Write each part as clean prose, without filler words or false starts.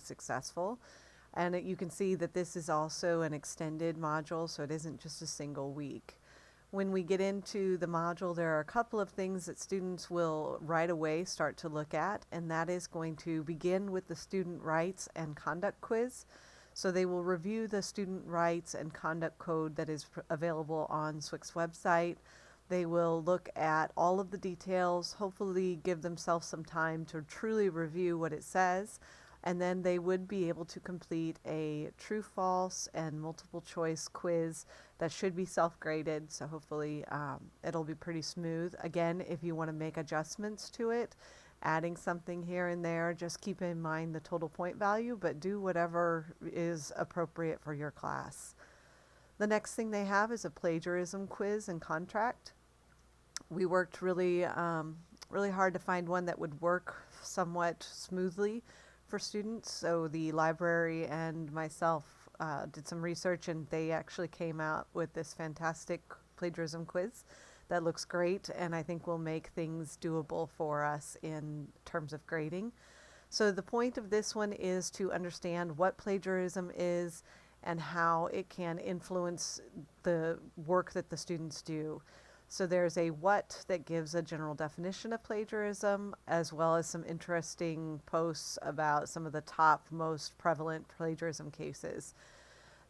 successful. And you can see that this is also an extended module, so it isn't just a single week. When we get into the module, there are a couple of things that students will right away start to look at, and that is going to begin with the student rights and conduct quiz. So they will review the student rights and conduct code that is available on SWC's website. They will look at all of the details, hopefully give themselves some time to truly review what it says, and then they would be able to complete a true, false, and multiple choice quiz that should be self-graded, so hopefully it'll be pretty smooth. Again, if you want to make adjustments to it, adding something here and there, just keep in mind the total point value, but do whatever is appropriate for your class. The next thing they have is a plagiarism quiz and contract. We worked really hard to find one that would work somewhat smoothly for students. So the library and myself did some research, and they actually came out with this fantastic plagiarism quiz that looks great, and I think will make things doable for us in terms of grading. So the point of this one is to understand what plagiarism is and how it can influence the work that the students do. So there's a what that gives a general definition of plagiarism, as well as some interesting posts about some of the top most prevalent plagiarism cases.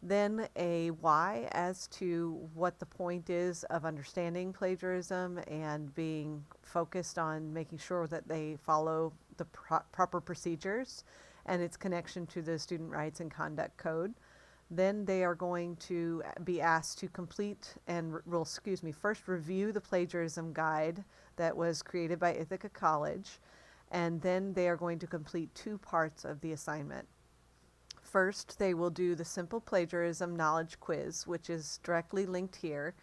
Then a why as to what the point is of understanding plagiarism and being focused on making sure that they follow the proper procedures and its connection to the student rights and conduct code. Then they are going to be asked to complete and first review the plagiarism guide that was created by Ithaca College, and then they are going to complete 2 parts of the assignment. First, they will do the simple plagiarism knowledge quiz, which is directly linked here.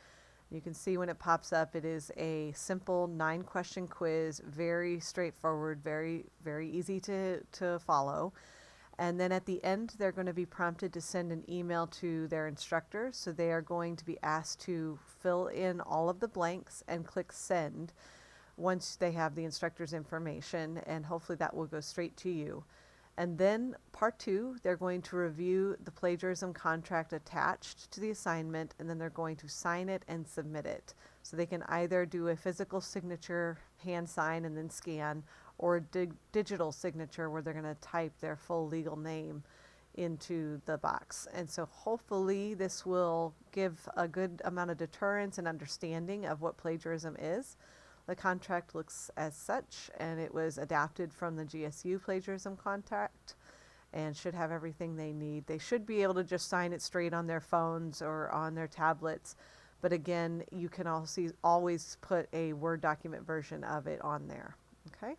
You can see when it pops up, it is a simple 9-question quiz, very straightforward, very, very easy to follow. And then at the end, they're going to be prompted to send an email to their instructor. So they are going to be asked to fill in all of the blanks and click send once they have the instructor's information, and hopefully that will go straight to you. And then part 2, they're going to review the plagiarism contract attached to the assignment, and then they're going to sign it and submit it. So they can either do a physical signature, hand sign, and then scan, or a digital signature where they're going to type their full legal name into the box. And so hopefully this will give a good amount of deterrence and understanding of what plagiarism is. The contract looks as such, and it was adapted from the GSU plagiarism contract and should have everything they need. They should be able to just sign it straight on their phones or on their tablets. But again, you can also always put a Word document version of it on there. Okay?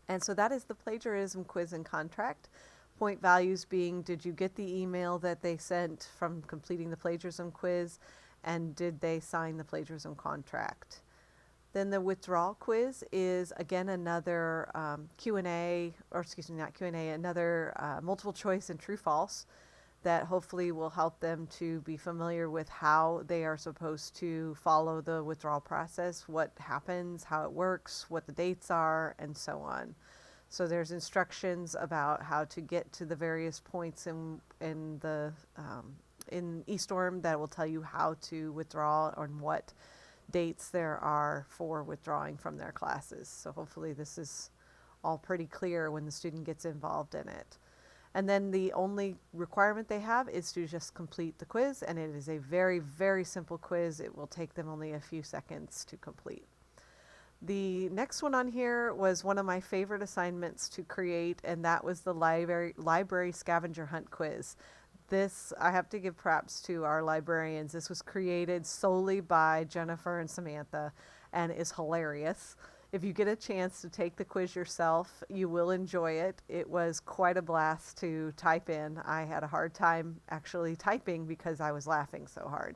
And so that is the plagiarism quiz and contract. Point values being, did you get the email that they sent from completing the plagiarism quiz? And did they sign the plagiarism contract? Then the withdrawal quiz is, again, another another multiple choice and true false that hopefully will help them to be familiar with how they are supposed to follow the withdrawal process, what happens, how it works, what the dates are, and so on. So there's instructions about how to get to the various points in eStorm that will tell you how to withdraw and what dates there are for withdrawing from their classes. So hopefully this is all pretty clear when the student gets involved in it. And then the only requirement they have is to just complete the quiz, and it is a very, very simple quiz. It will take them only a few seconds to complete. The next one on here was one of my favorite assignments to create, and that was the library scavenger hunt quiz. This, I have to give props to our librarians. This was created solely by Jennifer and Samantha and is hilarious. If you get a chance to take the quiz yourself, you will enjoy it. It was quite a blast to type in. I had a hard time actually typing because I was laughing so hard.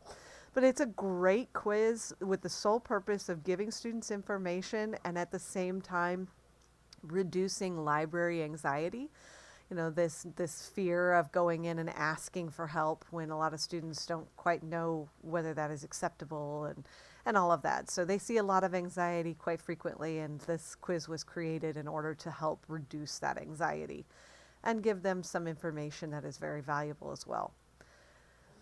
But it's a great quiz with the sole purpose of giving students information and at the same time reducing library anxiety. You know, this fear of going in and asking for help when a lot of students don't quite know whether that is acceptable and all of that. So they see a lot of anxiety quite frequently, and this quiz was created in order to help reduce that anxiety. and give them some information that is very valuable as well.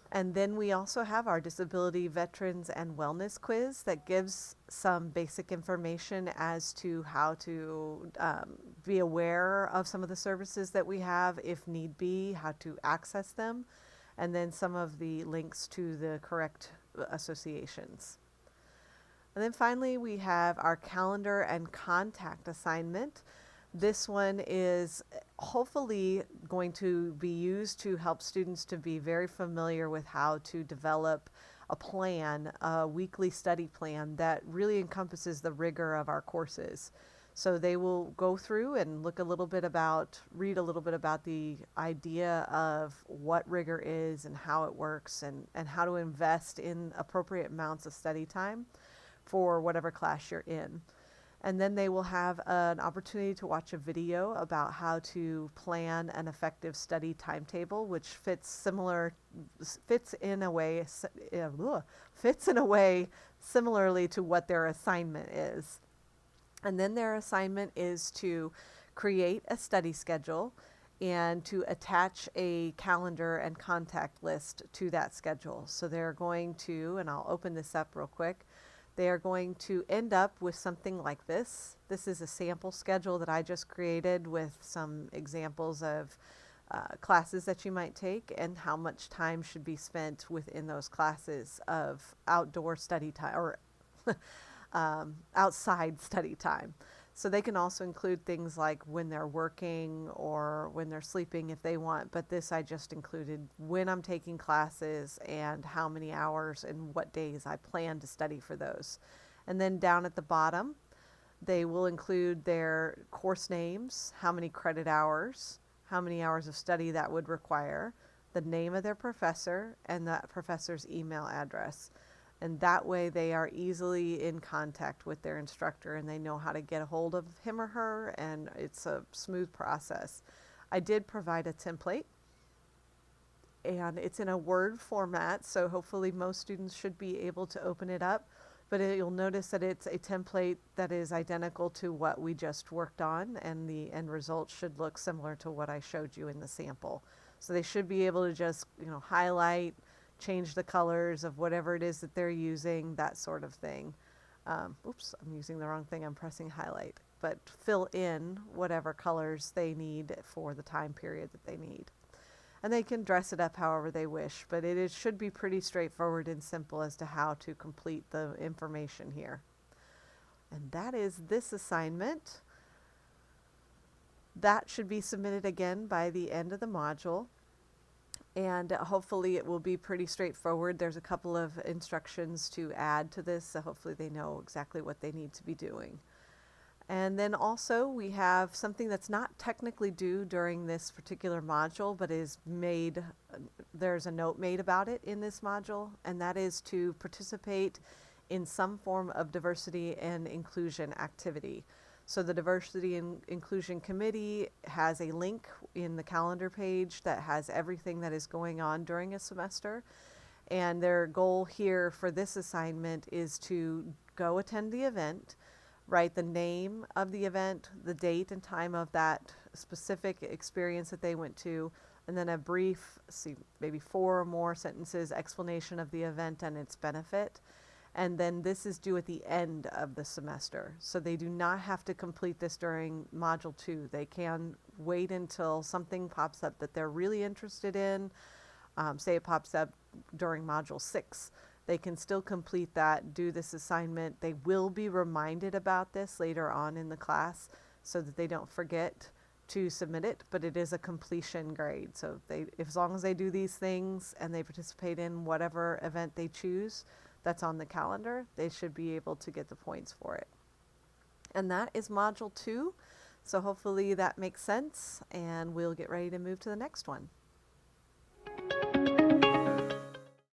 And then we also have our Disability Veterans and Wellness Quiz that gives some basic information as to how to be aware of some of the services that we have if need be, how to access them, and then some of the links to the correct associations. And then finally, we have our calendar and contact assignment. This one is hopefully going to be used to help students to be very familiar with how to develop a plan, a weekly study plan that really encompasses the rigor of our courses. So they will go through and read a little bit about the idea of what rigor is and how it works, and how to invest in appropriate amounts of study time for whatever class you're in. And then they will have an opportunity to watch a video about how to plan an effective study timetable, which fits in a way similarly to what their assignment is. And then their assignment is to create a study schedule and to attach a calendar and contact list to that schedule. So they're going to, and I'll open this up real quick, they are going to end up with something like this. This is a sample schedule that I just created with some examples of classes that you might take and how much time should be spent within those classes of outdoor study time or outside study time. So they can also include things like when they're working or when they're sleeping if they want, but this I just included when I'm taking classes and how many hours and what days I plan to study for those. And then down at the bottom, they will include their course names, how many credit hours, how many hours of study that would require, the name of their professor, and that professor's email address. And that way they are easily in contact with their instructor and they know how to get a hold of him or her, and it's a smooth process. I did provide a template and it's in a Word format, so hopefully most students should be able to open it up, but you'll notice that it's a template that is identical to what we just worked on, and the end result should look similar to what I showed you in the sample. So they should be able to just, highlight, change the colors of whatever it is that they're using, that sort of thing. Oops, I'm using the wrong thing. I'm pressing highlight. But fill in whatever colors they need for the time period that they need. And they can dress it up however they wish, but it should be pretty straightforward and simple as to how to complete the information here. And that is this assignment. That should be submitted again by the end of the module. And hopefully it will be pretty straightforward. There's a couple of instructions to add to this, so hopefully they know exactly what they need to be doing. And then also we have something that's not technically due during this particular module, but is made, there's a note made about it in this module, and that is to participate in some form of diversity and inclusion activity. So the Diversity and Inclusion Committee has a link in the calendar page that has everything that is going on during a semester. And their goal here for this assignment is to go attend the event, write the name of the event, the date and time of that specific experience that they went to, and then a brief, maybe 4 or more sentences explanation of the event and its benefit. And then this is due at the end of the semester. So they do not have to complete this during Module 2. They can wait until something pops up that they're really interested in. Say it pops up during Module 6. They can still complete that, do this assignment. They will be reminded about this later on in the class so that they don't forget to submit it, but it is a completion grade. So as long as they do these things and they participate in whatever event they choose that's on the calendar, they should be able to get the points for it. And that is Module 2. So hopefully that makes sense, and we'll get ready to move to the next one.